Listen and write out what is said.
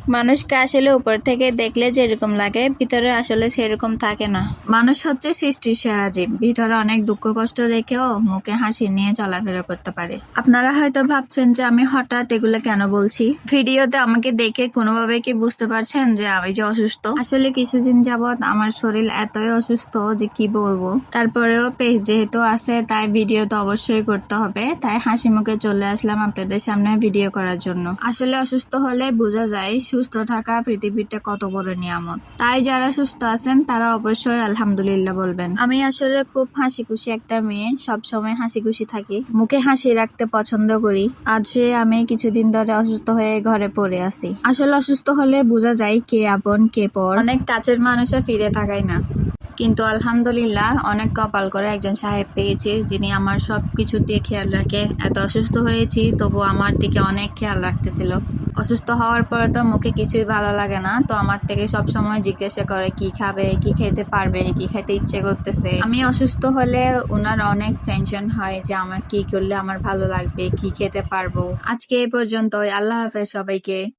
মানুষকে আসলে উপর থেকে দেখলে যেরকম লাগে ভিতরে আসলে সেরকম থাকে না। মানুষ হচ্ছে সৃষ্টির সেরা জীব, ভিতরে অনেক দুঃখ কষ্ট রেখেও মুখে হাসি নিয়ে চলাফেরা করতে পারে। আপনারা হয়তো ভাবছেন যে আমি হঠাৎ এগুলো কেন বলছি। ভিডিওতে আমাকে দেখে কোনোভাবে কি বুঝতে পারছেন যে আমি যে অসুস্থ? আসলে কিছুদিন যাবৎ আমার শরীর এতই অসুস্থ যে কি বলবো। তারপরেও পেজ যেহেতু আছে তাই ভিডিও তো অবশ্যই করতে হবে, তাই হাসি মুখে চলে আসলাম আপনাদের সামনে ভিডিও করার জন্য। আসলে অসুস্থ হলে বোঝা যায় সুস্থ থাকা পৃথিবীতে কত বড় নিয়ামত। তাই যারা সুস্থ আছেন তারা অবশ্যই আলহামদুলিল্লাহ বলবেন। আমি আসলে খুব হাসি খুশি একটা মেয়ে, সবসময় হাসি খুশি থাকি, মুখে হাসি রাখতে পছন্দ করি। আজ আমি কিছুদিন ধরে অসুস্থ হয়ে ঘরে পড়ে আছি। আসলে অসুস্থ হলে বোঝা যায় কে আপন কে পর। অনেক কাছের মানুষও ফিরে তাকায় না, কিন্তু আলহামদুলিল্লাহ অনেক কপাল করে একজন সাহেব পেয়েছি যিনি আমার সবকিছু দিয়ে খেয়াল রাখে। এত অসুস্থ হয়েছি তবু আমার দিকে অনেক খেয়াল রাখতেছিল। অসুস্থ হওয়ার পরে তো মুখে কিছুই ভালো লাগে না, তো আমার থেকে সব সময় জিজ্ঞাসা করে কি খাবে, কি খেতে পারবে, কি খেতে ইচ্ছে করতেছে। আমি অসুস্থ হলে ওনার অনেক টেনশন হয় যে আমার কি করলে আমার ভালো লাগবে, কি খেতে পারবো। আজকে এই পর্যন্তই। আল্লাহ হাফেজ সবাইকে।